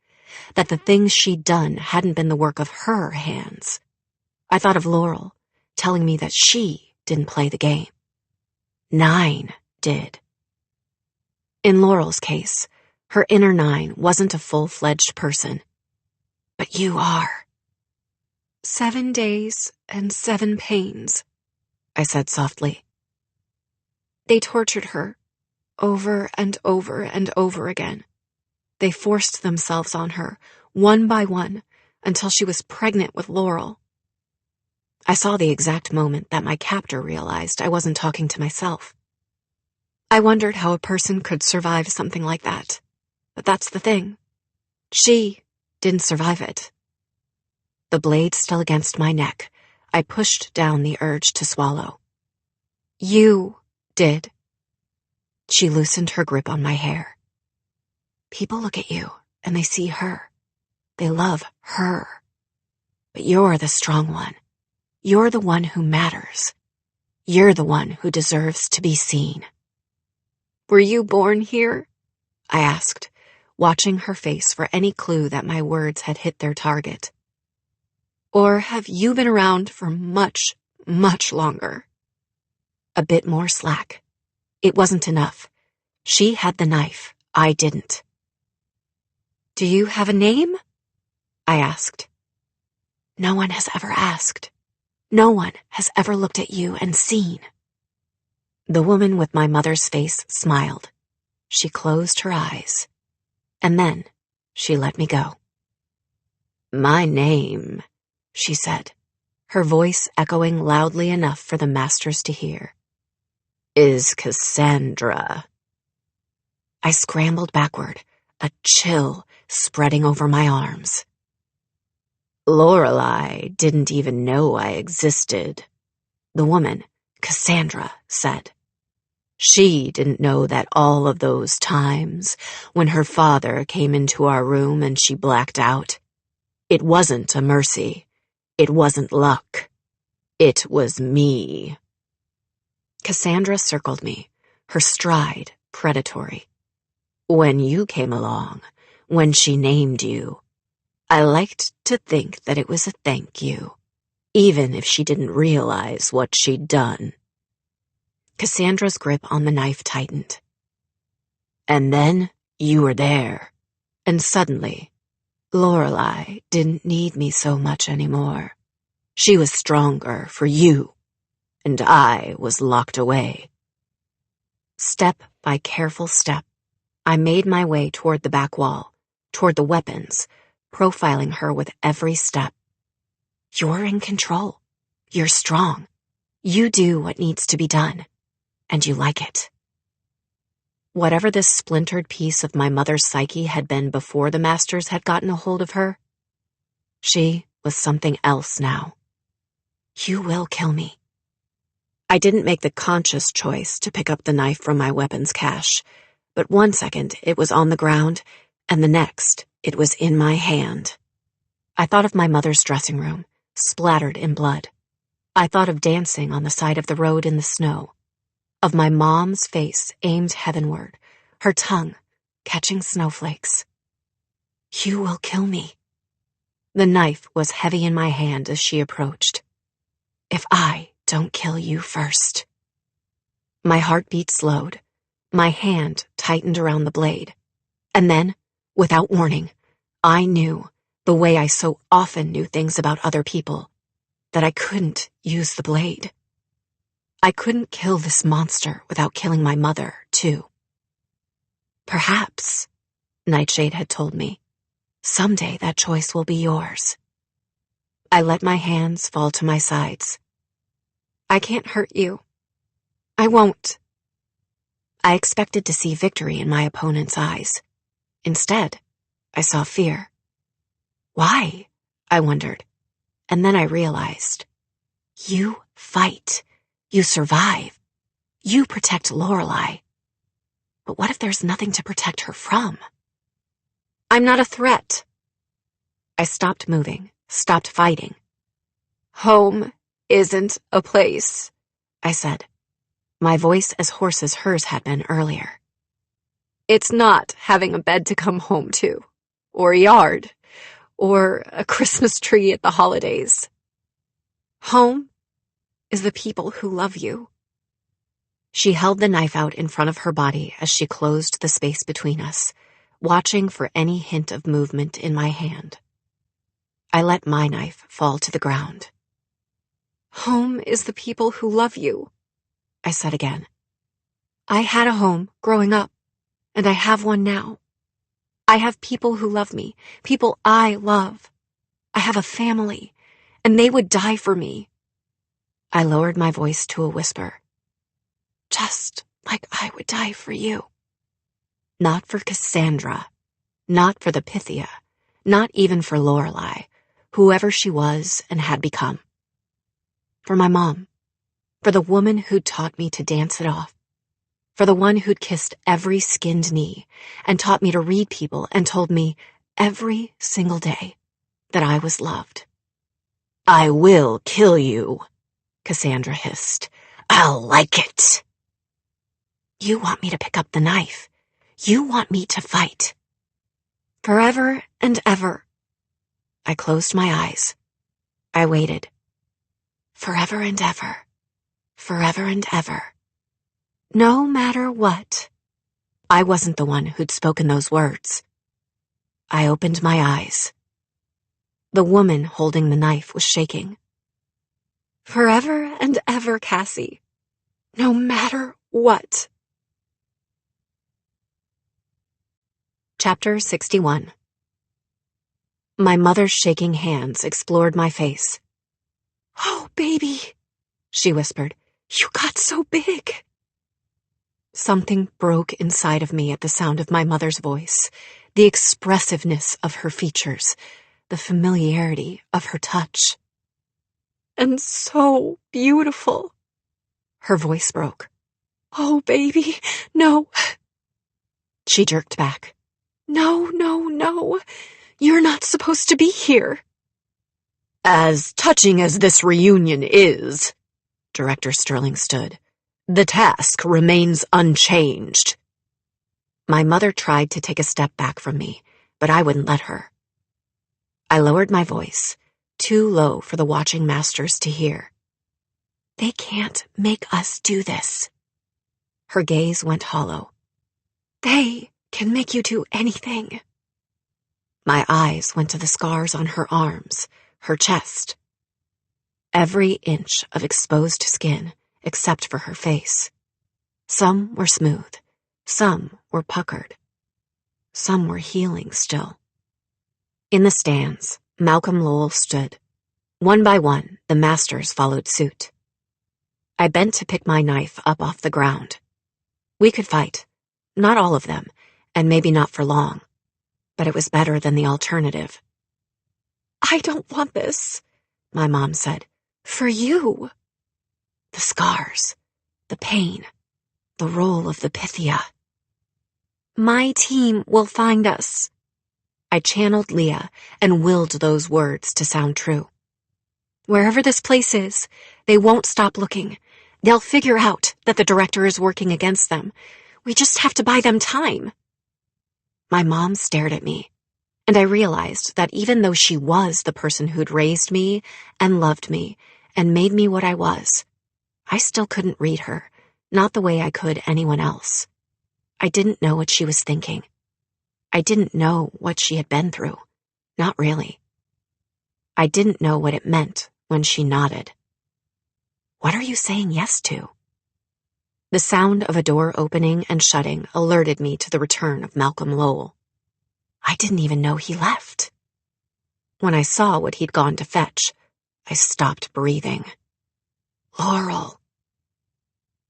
that the things she'd done hadn't been the work of her hands. I thought of Laurel, telling me that she didn't play the game. 9 did. In Laurel's case, her inner 9 wasn't a full-fledged person. But you are. 7 days and 7 pains, I said softly. They tortured her, over and over and over again. They forced themselves on her, one by one, until she was pregnant with Laurel. I saw the exact moment that my captor realized I wasn't talking to myself. I wondered how a person could survive something like that. But that's the thing. She didn't survive it. The blade still against my neck, I pushed down the urge to swallow. You did. She loosened her grip on my hair. People look at you, and they see her. They love her. But you're the strong one. You're the one who matters. You're the one who deserves to be seen. Were you born here? I asked, watching her face for any clue that my words had hit their target. Or have you been around for much, much longer? A bit more slack. It wasn't enough. She had the knife. I didn't. Do you have a name? I asked. No one has ever asked. No one has ever looked at you and seen. The woman with my mother's face smiled. She closed her eyes. And then she let me go. My name, she said, her voice echoing loudly enough for the masters to hear, is Cassandra. I scrambled backward, a chill spreading over my arms. Lorelei didn't even know I existed, the woman, Cassandra, said. She didn't know that all of those times when her father came into our room and she blacked out, it wasn't a mercy. It wasn't luck. It was me. Cassandra circled me, her stride predatory. When you came along, when she named you, I liked to think that it was a thank you, even if she didn't realize what she'd done. Cassandra's grip on the knife tightened. And then you were there, and suddenly, Lorelei didn't need me so much anymore. She was stronger for you, and I was locked away. Step by careful step, I made my way toward the back wall, toward the weapons, profiling her with every step. You're in control. You're strong. You do what needs to be done, and you like it. Whatever this splintered piece of my mother's psyche had been before the masters had gotten a hold of her, she was something else now. You will kill me. I didn't make the conscious choice to pick up the knife from my weapons cache, but 1 second it was on the ground, and the next it was in my hand. I thought of my mother's dressing room, splattered in blood. I thought of dancing on the side of the road in the snow, of my mom's face aimed heavenward, her tongue catching snowflakes. You will kill me. The knife was heavy in my hand as she approached. If I don't kill you first. My heartbeat slowed. My hand tightened around the blade. And then, without warning, I knew, the way I so often knew things about other people, that I couldn't use the blade. I couldn't kill this monster without killing my mother, too. Perhaps, Nightshade had told me, someday that choice will be yours. I let my hands fall to my sides. I can't hurt you. I won't. I expected to see victory in my opponent's eyes. Instead, I saw fear. Why? I wondered. And then I realized. You fight. You survive. You protect Lorelei. But what if there's nothing to protect her from? I'm not a threat. I stopped moving, stopped fighting. Home isn't a place, I said, my voice as hoarse as hers had been earlier. It's not having a bed to come home to, or a yard, or a Christmas tree at the holidays. Home is the people who love you. She held the knife out in front of her body as she closed the space between us, watching for any hint of movement in my hand. I let my knife fall to the ground. Home is the people who love you, I said again. I had a home growing up, and I have one now. I have people who love me, people I love. I have a family, and they would die for me. I lowered my voice to a whisper. Just like I would die for you. Not for Cassandra, not for the Pythia, not even for Lorelei, whoever she was and had become. For my mom, for the woman who taught me to dance it off, For the one who'd kissed every skinned knee and taught me to read people and told me every single day that I was loved. "I will kill you," Cassandra hissed. "I'll like it." You want me to pick up the knife. You want me to fight. Forever and ever. I closed my eyes. I waited. Forever and ever. Forever and ever. No matter what. I wasn't the one who'd spoken those words. I opened my eyes. The woman holding the knife was shaking. Forever and ever, Cassie. No matter what. Chapter 61. My mother's shaking hands explored my face. "Oh, baby," she whispered. "You got so big." Something broke inside of me at the sound of my mother's voice, the expressiveness of her features, the familiarity of her touch. "And so beautiful." Her voice broke. "Oh, baby, no." She jerked back. "No, no, no. You're not supposed to be here." "As touching as this reunion is," Director Sterling stood, "the task remains unchanged." My mother tried to take a step back from me, but I wouldn't let her. I lowered my voice, too low for the watching masters to hear. "They can't make us do this." Her gaze went hollow. "They can make you do anything." My eyes went to the scars on her arms, her chest. Every inch of exposed skin, except for her face. Some were smooth, some were puckered. Some were healing still. In the stands, Malcolm Lowell stood. One by one, the masters followed suit. I bent to pick my knife up off the ground. We could fight. Not all of them, and maybe not for long. But it was better than the alternative. "I don't want this," my mom said. "For you." The scars, the pain, the role of the Pythia. "My team will find us." I channeled Leah and willed those words to sound true. "Wherever this place is, they won't stop looking. They'll figure out that the director is working against them. We just have to buy them time." My mom stared at me, and I realized that even though she was the person who'd raised me and loved me and made me what I was, I still couldn't read her, not the way I could anyone else. I didn't know what she was thinking. I didn't know what she had been through. Not really. I didn't know what it meant when she nodded. "What are you saying yes to?" The sound of a door opening and shutting alerted me to the return of Malcolm Lowell. I didn't even know he left. When I saw what he'd gone to fetch, I stopped breathing. Laurel.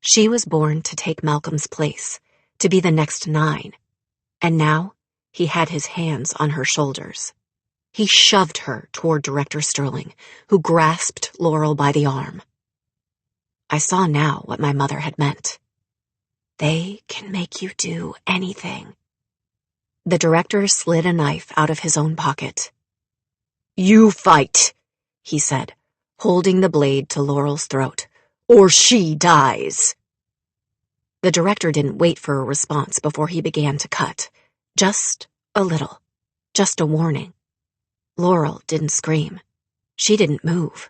She was born to take Malcolm's place, to be the next 9, and now he had his hands on her shoulders. He shoved her toward Director Sterling, who grasped Laurel by the arm. I saw now what my mother had meant. They can make you do anything. The director slid a knife out of his own pocket. "You fight," he said, holding the blade to Laurel's throat, "or she dies." The director didn't wait for a response before he began to cut. Just a little. Just a warning. Laurel didn't scream. She didn't move.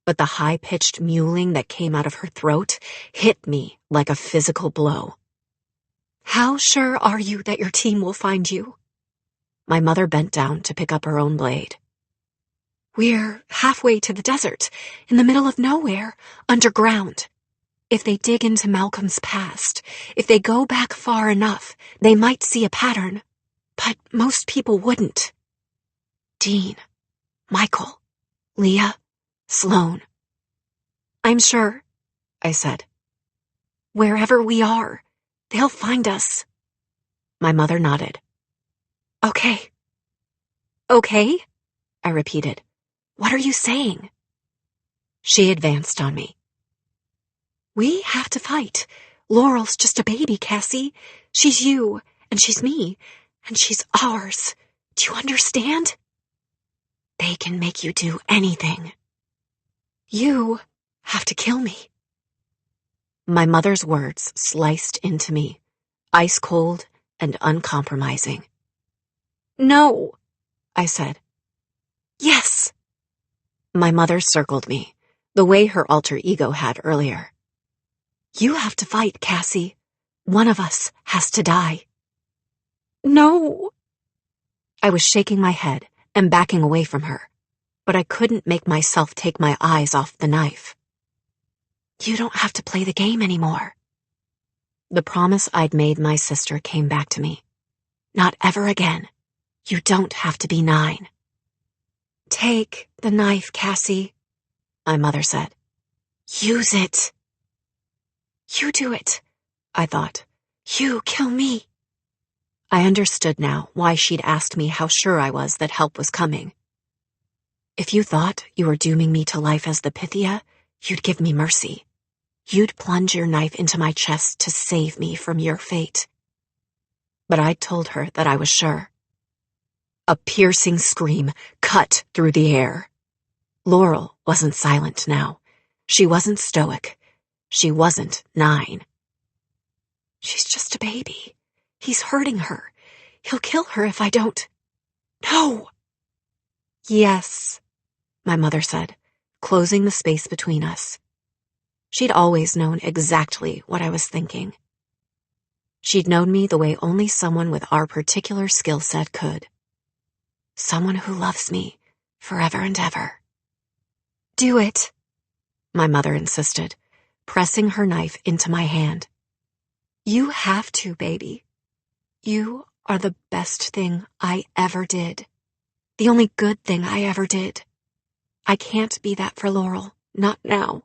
But the high-pitched mewling that came out of her throat hit me like a physical blow. "How sure are you that your team will find you?" My mother bent down to pick up her own blade. "We're halfway to the desert, in the middle of nowhere, underground. If they dig into Malcolm's past, if they go back far enough, they might see a pattern. But most people wouldn't. Dean, Michael, Leah, Sloan." "I'm sure," I said. "Wherever we are, they'll find us." My mother nodded. "Okay." "Okay?" I repeated. "What are you saying?" She advanced on me. "We have to fight. Laurel's just a baby, Cassie. She's you, and she's me, and she's ours. Do you understand? They can make you do anything. You have to kill me. My mother's words sliced into me, ice cold and uncompromising. No, I said. Yes. My mother circled me, the way her alter ego had earlier. You have to fight, Cassie. One of us has to die. No. I was shaking my head and backing away from her, but I couldn't make myself take my eyes off the knife. You don't have to play the game anymore. The promise I'd made my sister came back to me. Not ever again. You don't have to be 9. Take the knife, Cassie, my mother said. Use it. You do it, I thought. You kill me. I understood now why she'd asked me how sure I was that help was coming. If you thought you were dooming me to life as the Pythia, you'd give me mercy. You'd plunge your knife into my chest to save me from your fate. But I'd told her that I was sure. A piercing scream cut through the air. Laurel wasn't silent now. She wasn't stoic. She wasn't 9. She's just a baby. He's hurting her. He'll kill her if I don't. No. Yes, my mother said, closing the space between us. She'd always known exactly what I was thinking. She'd known me the way only someone with our particular skill set could. Someone who loves me forever and ever. Do it, my mother insisted, pressing her knife into my hand. You have to, baby. You are the best thing I ever did. The only good thing I ever did. I can't be that for Laurel, not now.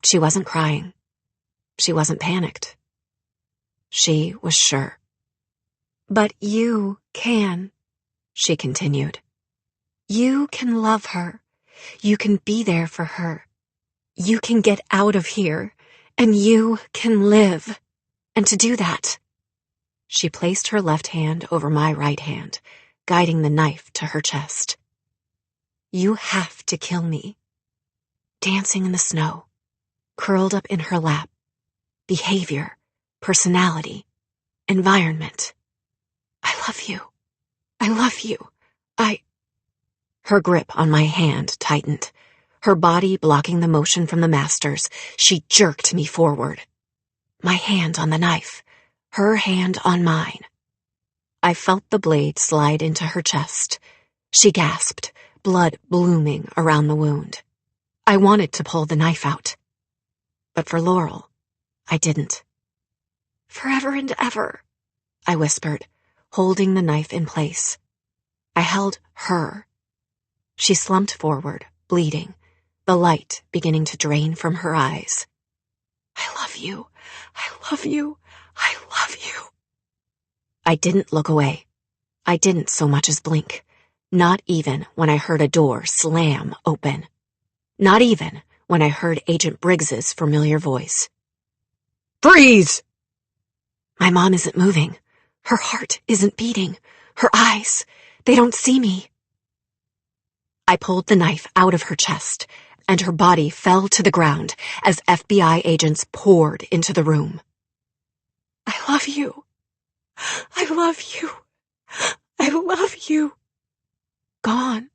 She wasn't crying. She wasn't panicked. She was sure. But you can, she continued. You can love her. You can be there for her. You can get out of here, and you can live. And to do that, she placed her left hand over my right hand, guiding the knife to her chest. You have to kill me. Dancing in the snow, curled up in her lap. Behavior, personality, environment. I love you. I love you. Her grip on my hand tightened. Her body blocking the motion from the masters, she jerked me forward. My hand on the knife, her hand on mine. I felt the blade slide into her chest. She gasped, blood blooming around the wound. I wanted to pull the knife out. But for Laurel, I didn't. Forever and ever, I whispered, holding the knife in place. I held her. She slumped forward, bleeding, the light beginning to drain from her eyes. I love you. I love you. I love you. I didn't look away. I didn't so much as blink, not even when I heard a door slam open. Not even when I heard Agent Briggs's familiar voice. Freeze! My mom isn't moving. Her heart isn't beating. Her eyes, they don't see me. I pulled the knife out of her chest, and her body fell to the ground as FBI agents poured into the room. I love you. I love you. I love you. Gone.